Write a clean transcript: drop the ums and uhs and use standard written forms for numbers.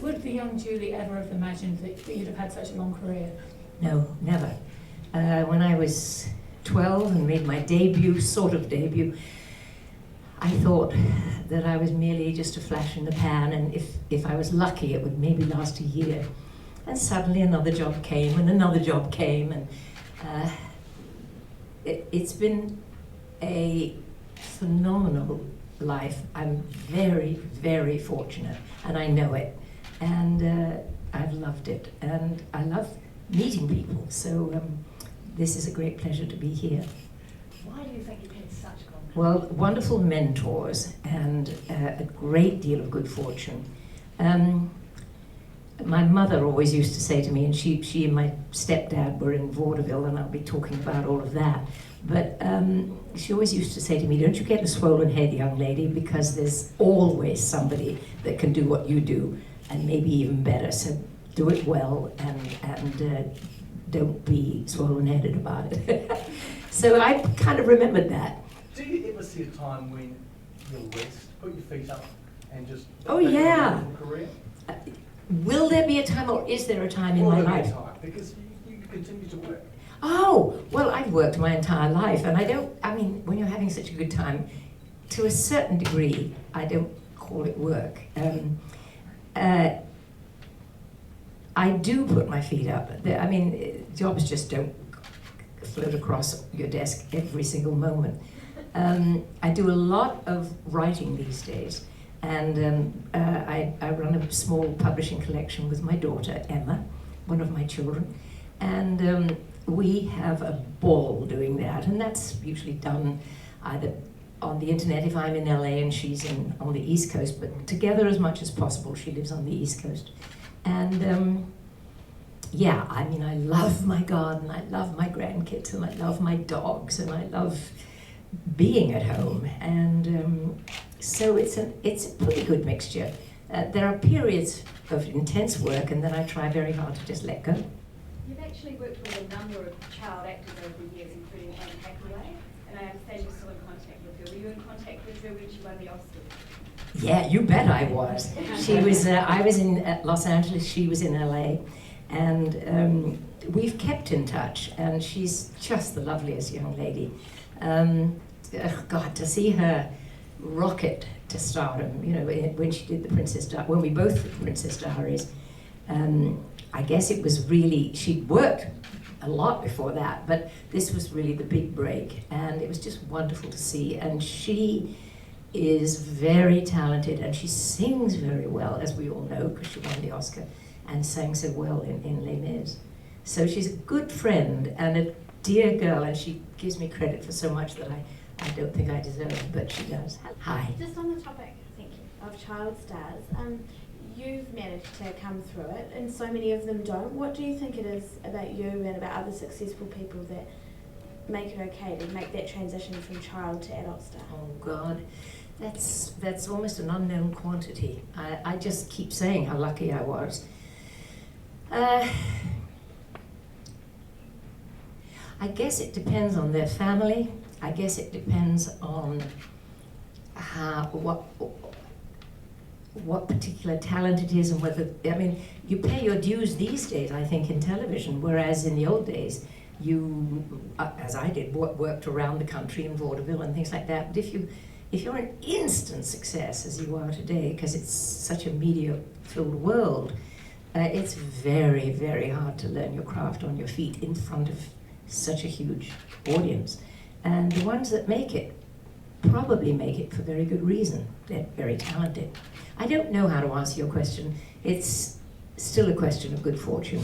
Would the young Julie ever have imagined that you'd have had such a long career? No, never. When I was 12 and made my debut, sort of debut, I thought that I was merely just a flash in the pan, and if I was lucky it would maybe last a year. And suddenly another job came and another job came, and it's been a phenomenal life. I'm very, very fortunate, and I know it. And I've loved it, and I love meeting people. So this is a great pleasure to be here. Why do you think you've had such confidence? Well, wonderful mentors and a great deal of good fortune. My mother always used to say to me, and she and my stepdad were in vaudeville, and I'll be talking about all of that, but she always used to say to me, don't you get a swollen head, young lady, because there's always somebody that can do what you do, and maybe even better, so do it well, and don't be swollen-headed about it. So I kind of remembered that. Do you ever see a time when you'll rest, put your feet up, and just... Oh, yeah. Career? Will there be a time, or is there a time in my life? Time, because you continue to work. Oh, well, I've worked my entire life, and I mean, when you're having such a good time, to a certain degree, I don't call it work. I do put my feet up. I mean, jobs just don't float across your desk every single moment. I do a lot of writing these days. And I run a small publishing collection with my daughter, Emma, one of my children. And we have a ball doing that. And that's usually done either on the internet if I'm in LA and she's on the East Coast, but together as much as possible. She lives on the East Coast. And yeah, I mean, I love my garden, I love my grandkids, and I love my dogs, and I love being at home. And so it's a pretty good mixture. There are periods of intense work, and then I try very hard to just let go. You've actually worked with a number of child actors over the years, including Hathaway, and I understand you're still in contact with her. Were you in contact with her when she won the Oscars? Yeah, you bet I was. She was. I was in Los Angeles. She was in LA, and we've kept in touch. And she's just the loveliest young lady. God, to see her rocket to stardom, you know, when she did the when we both did the Princess Diaries, I guess it was really, she'd worked a lot before that, but this was really the big break, and it was just wonderful to see. And she is very talented, and she sings very well, as we all know, because she won the Oscar and sang so well in Les Mis. So she's a good friend and a dear girl, and she gives me credit for so much that I don't think I deserve, but she does. Hi. Just on the topic, thank you, of child stars, you've managed to come through it, and so many of them don't. What do you think it is about you and about other successful people that make it okay to make that transition from child to adult star? Oh God, that's almost an unknown quantity. I just keep saying how lucky I was. I guess it depends on their family. I guess it depends on what particular talent it is, and whether, I mean, you pay your dues these days, I think, in television, whereas in the old days, you, as I did, worked around the country in vaudeville and things like that. But if you're an instant success, as you are today, because it's such a media-filled world, it's very, very hard to learn your craft on your feet in front of such a huge audience. And the ones that make it probably make it for very good reason. They're very talented. I don't know how to answer your question. It's still a question of good fortune.